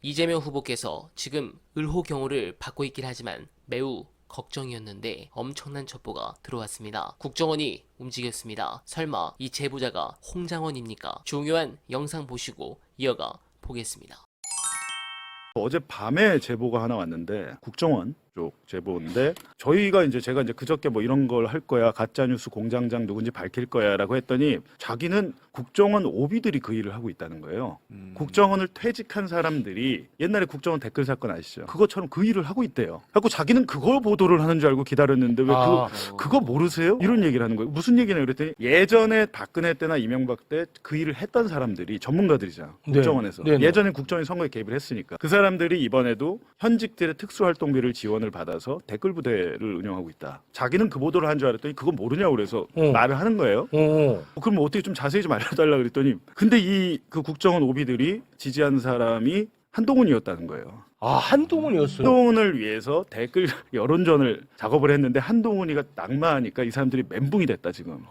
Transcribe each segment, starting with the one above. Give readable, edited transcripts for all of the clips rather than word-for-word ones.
이재명 후보께서 지금 을호 경호를 받고 있긴 하지만 매우 걱정이었는데 엄청난 첩보가 들어왔습니다. 국정원이 움직였습니다. 설마 이 제보자가 홍장원입니까? 중요한 영상 보시고 이어가 보겠습니다. 어제 밤에 제보가 하나 왔는데 국정원 쪽 제보인데 제가 이제 그저께 뭐 이런 걸 할 거야, 가짜뉴스 공장장 누군지 밝힐 거야라고 했더니 자기는 국정원 오비들이 그 일을 하고 있다는 거예요. 국정원을 퇴직한 사람들이 옛날에 국정원 댓글 사건 아시죠? 그것처럼 그 일을 하고 있대요. 그래서 자기는 그걸 보도를 하는 줄 알고 기다렸는데 왜 그거 모르세요? 이런 얘기를 하는 거예요. 무슨 얘기냐 그랬더니 예전에 박근혜 때나 이명박 때 그 일을 했던 사람들이 전문가들이잖아. 국정원에서. 네. 예전에 국정원이 선거에 개입을 했으니까. 그 사람들이 이번에도 현직들의 특수활동비를 지원을 받아서 댓글 부대를 운영하고 있다. 자기는 그 보도를 한 줄 알았더니 그거 모르냐고 그래서 말을 하는 거예요. 그럼 뭐 어떻게 좀 자세히 좀 알려달라 그랬더니 근데 그 국정원 오비들이 지지한 사람이 한동훈이었다는 거예요. 아, 한동훈이었어요. 한동훈을 위해서 댓글 여론전을 작업을 했는데 한동훈이가 낙마하니까 이 사람들이 멘붕이 됐다 지금.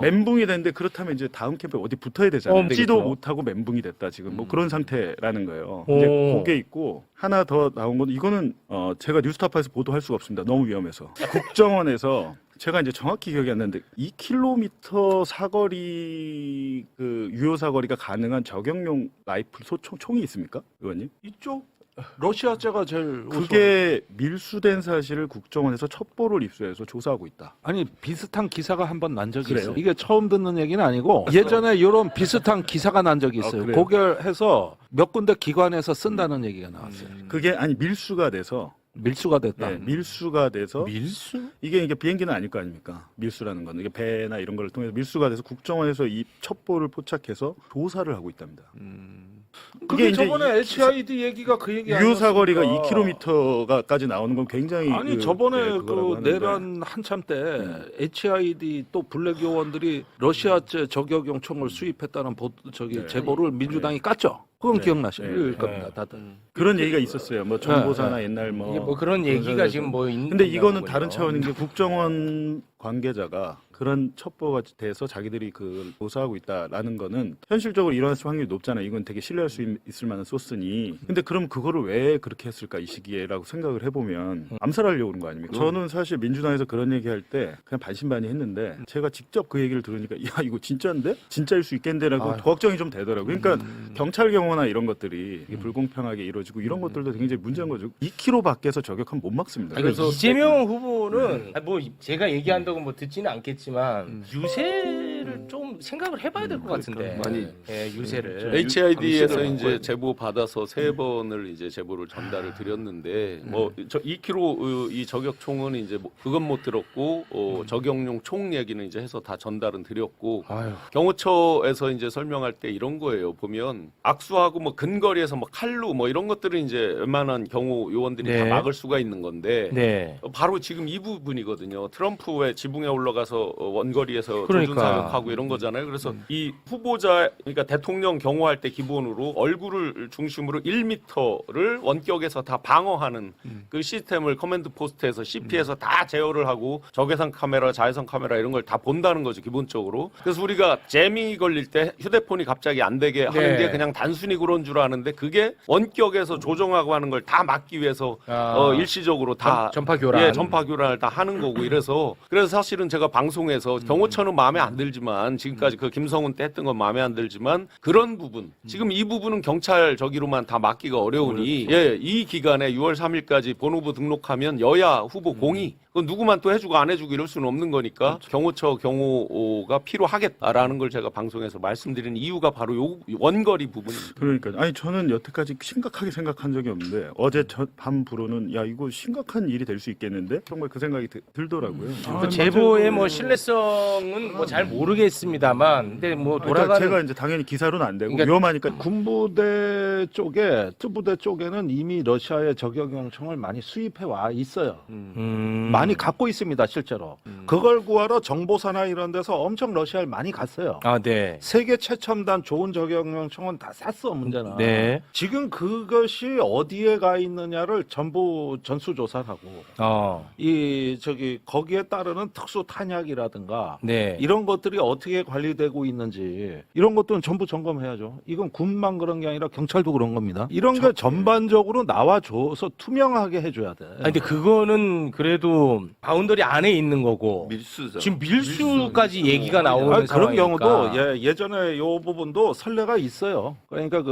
멘붕이 됐는데 그렇다면 이제 다음 캠프에 어디 붙어야 되잖아요. 붙지도 되겠죠. 못하고 멘붕이 됐다 지금 뭐 그런 상태라는 거예요. 이제 그게 있고 하나 더 나온 건 이거는 제가 뉴스타파에서 보도할 수가 없습니다. 너무 위험해서. 국정원에서 제가 이제 정확히 기억이 안 나는데 2km 사거리 그 유효 사거리가 가능한 저격용 라이플 총이 있습니까, 의원님? 이쪽 러시아제가 제일 그게 밀수된 사실을 국정원에서 첩보를 입수해서 조사하고 있다. 아니 비슷한 기사가 한 번 난 적이 그래요? 있어요. 이게 처음 듣는 얘기는 아니고 예전에 이런 비슷한 기사가 난 적이 있어요. 그래요? 고결해서 몇 군데 기관에서 쓴다는 얘기가 나왔어요. 그게 아니 밀수가 돼서 밀수가 됐다. 밀수가 돼서 밀수? 이게 비행기는 아닐 거 아닙니까? 밀수라는 거는 이게 배나 이런 걸 통해서 밀수가 돼서 국정원에서 이 첩보를 포착해서 조사를 하고 있답니다. 그게 이제 저번에 HID 얘기가 그 얘기 유효 사거리가 아니었습니까? 2km가까지 나오는 건 굉장히 아니 저번에 그거라고 그 하는데. 내란 한참 때 HID 또 블랙 요원들이 러시아제 저격용 총을 수입했다는 제보를 민주당이 깠죠. 그건 기억나실 겁니다, 다들. 그런 얘기가 있었어요. 뭐 정보사나 옛날 뭐 이게 뭐 그런 얘기가 지금 뭐 있는. 근데 이거는 다른 차원인 게 국정원 관계자가 그런 첩보가 돼서 자기들이 그 조사하고 있다라는 거는 현실적으로 일어났을 확률이 높잖아요. 이건 되게 신뢰할 수 있을 만한 소스니. 근데 그럼 그거를 왜 그렇게 했을까 이 시기에라고 생각을 해보면 암살하려고 그런 거 아닙니까? 저는 사실 민주당에서 그런 얘기할 때 그냥 반신반의 했는데 제가 직접 그 얘기를 들으니까 야 이거 진짜인데? 진짜일 수 있겠는데라고 걱정이 좀 되더라고요. 그러니까 경찰 경호나 이런 것들이 이게 불공평하게 이루어지고 이런 것들도 굉장히 문제인 거죠. 2km 밖에서 저격하면 못 막습니다. 그래서 이재명 후보는 뭐 제가 얘기한다고 뭐 듣지는 않겠지만 유세를 좀 생각을 해봐야 될 것 같은데. 많이 유세를. HID에서 이제 제보 받아서 3번을 이제 제보를 전달을 드렸는데 뭐 저 2kg 이 저격총은 이제 뭐 그건 못 들었고 저격용 총 얘기는 이제 해서 다 전달은 드렸고 경호처에서 이제 설명할 때 이런 거예요. 보면 악수하고 뭐 근거리에서 뭐 칼로 뭐 이런 것들은 이제 웬만한 경호 요원들이 다 막을 수가 있는 건데 바로 지금 이 부분이거든요. 트럼프의 지붕에 올라가서 원거리에서 조준 사격하고 이런 거잖아요. 그래서 이 후보자 그러니까 대통령 경호할 때 기본으로 얼굴을 중심으로 1m를 원격에서 다 방어하는 그 시스템을 커맨드 포스트에서 CP에서 다 제어를 하고 적외선 카메라, 자외선 카메라 이런 걸 다 본다는 거죠 기본적으로. 그래서 우리가 재밍이 걸릴 때 휴대폰이 갑자기 안 되게 하는 게 그냥 단순히 그런 줄 아는데 그게 원격에서 조정하고 하는 걸 다 막기 위해서 일시적으로 다 전파 교란. 전파 교란을 다 하는 거고 그래서 사실은 제가 방송에서 경호처는 마음에 안 들지만 지금까지 그 김성훈 때 했던 건 마음에 안 들지만 그런 부분 지금 이 부분은 경찰 저기로만 다 막기가 어려우니 이 기간에 6월 3일까지 본 후보 등록하면 여야 후보 공이 그건 누구만 또 해주고 안 해주고 이럴 수는 없는 거니까 경호처 경호가 필요하겠다라는 걸 제가 방송에서 말씀드리는 이유가 바로 요 원거리 부분입니다. 그러니까 아니 저는 여태까지 심각하게 생각한 적이 없는데 어제 밤 부로는 야 이거 심각한 일이 될 수 있겠는데 정말 그 생각이 들더라고요. 그 제보의 뭐 신뢰성은 뭐 잘 모르겠습니다만, 근데 뭐 그러니까 돌아가는. 제가 이제 당연히 기사로는 안 되고 그러니까 위험하니까 군부대 쪽에 특부대 쪽에는 이미 러시아의 저격용 총을 많이 수입해 와 있어요. 많이 갖고 있습니다, 실제로. 그걸 구하러 정보사나 이런 데서 엄청 러시아를 많이 갔어요. 세계 최첨단 좋은 저격용 총은 다 샀어, 문제는. 지금 그것이 어디에 가 있느냐를 전부 전수조사를 하고 거기에 따르는 특수 탄약이라든가 이런 것들이 어떻게 관리되고 있는지 이런 것들은 전부 점검해야죠. 이건 군만 그런 게 아니라 경찰도 그런 겁니다. 이런 게 전반적으로 나와줘서 투명하게 해줘야 돼. 아니, 근데 그거는 그래도 바운더리 안에 있는 거고 밀수죠. 지금 밀수까지 얘기가 나오는 그런 상황이니까. 경우도 예전에 요 부분도 선례가 있어요. 그러니까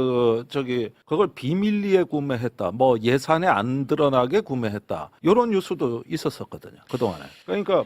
그걸 비밀리에 구매했다, 뭐 예산에 안 드러나게 구매했다, 이런 뉴스도 있었었거든요 그동안에. 그러니까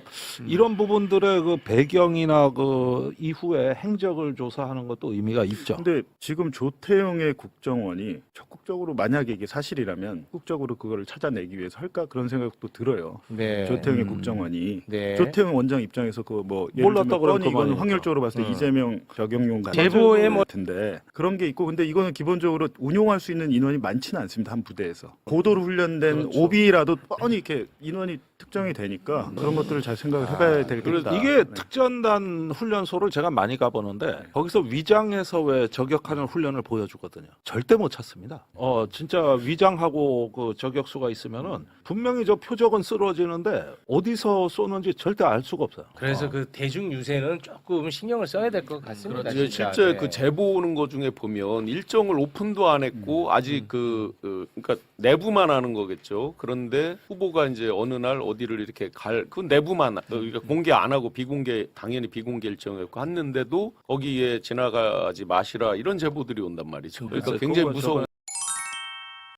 이런 부분들의 그 배경이나 그 이후에 행적을 조사하는 것도 의미가 있죠. 근데 지금 조태영의 국정원이 적극적으로 만약에 이게 사실이라면 적극적으로 그거를 찾아내기 위해서 할까 그런 생각도 들어요. 네. 조태영의 국정원이 네. 조태영 원장 입장에서 그뭐 몰랐다 그러면 이건 그만이니까. 확률적으로 봤을 때 이재명 적용용 같은 제보에 뭐- 같은데 그런 게 있고 근데 이거는 기본적으로 운용할 수 있는 인원이 많지는 않습니다. 한 부대에서 고도로 훈련된 그렇죠. 오비라도 뻔히 이렇게 인원이 특정이 되니까 그런 것들을 잘 생각을 해봐야 되겠다. 이게 네. 특전단 훈련소를 제가 많이 가보는데 거기서 위장해서 왜 저격하는 훈련을 보여주거든요. 절대 못 찾습니다. 진짜 위장하고 그 저격수가 있으면은 분명히 저 표적은 쓰러지는데 어디서 쏘는지 절대 알 수가 없어요. 그래서 그 대중 유세는 조금 신경을 써야 될 것 같습니다. 이제 진짜. 실제 네. 그 제보 오는 거 중에 보면 일정을 오픈도 안 했고 아직 그러니까 내부만 하는 거겠죠. 그런데 후보가 이제 어느 날 어디를 이렇게 그 내부만 그러니까 공개 안 하고 당연히 비공개 일정이었고 했는데도 거기에 지나가지 마시라 이런 제보들이 온단 말이죠. 그러니까 굉장히 무서운.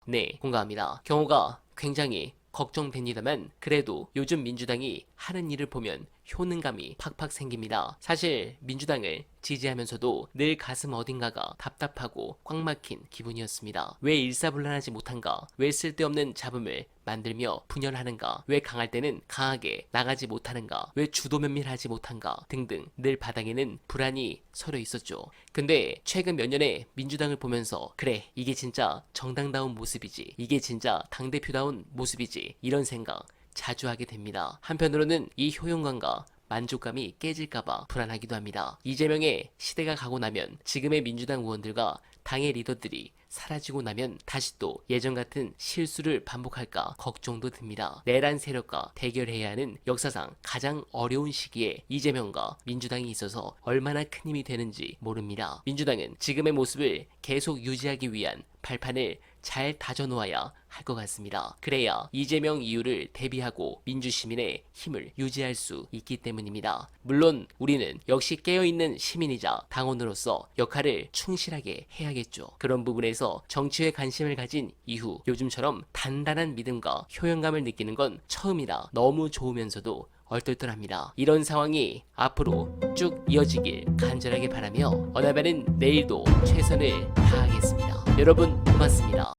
네, 공감합니다. 경우가 굉장히 걱정됩니다만 그래도 요즘 민주당이 하는 일을 보면 효능감이 팍팍 생깁니다. 사실 민주당을 지지하면서도 늘 가슴 어딘가가 답답하고 꽉 막힌 기분이었습니다. 왜 일사불란하지 못한가? 왜 쓸데없는 잡음을 만들며 분열하는가? 왜 강할 때는 강하게 나가지 못하는가? 왜 주도면밀하지 못한가? 등등 늘 바닥에는 불안이 서려 있었죠. 근데 최근 몇 년의 민주당을 보면서 그래 이게 진짜 정당다운 모습이지, 이게 진짜 당대표다운 모습이지, 이런 생각 자주 하게 됩니다. 한편으로는 이 효용감과 만족감이 깨질까봐 불안하기도 합니다. 이재명의 시대가 가고 나면 지금의 민주당 의원들과 당의 리더들이 사라지고 나면 다시 또 예전 같은 실수를 반복할까 걱정도 듭니다. 내란 세력과 대결해야 하는 역사상 가장 어려운 시기에 이재명과 민주당이 있어서 얼마나 큰 힘이 되는지 모릅니다. 민주당은 지금의 모습을 계속 유지하기 위한 발판을 잘 다져놓아야 할 것 같습니다. 그래야 이재명 이후를 대비하고 민주시민의 힘을 유지할 수 있기 때문입니다. 물론 우리는 역시 깨어있는 시민이자 당원으로서 역할을 충실하게 해야겠죠. 그런 부분에서 정치에 관심을 가진 이후 요즘처럼 단단한 믿음과 효용감을 느끼는 건 처음이라 너무 좋으면서도 얼떨떨합니다. 이런 상황이 앞으로 쭉 이어지길 간절하게 바라며 어나바는 내일도 최선을 다하겠습니다. 여러분 고맙습니다.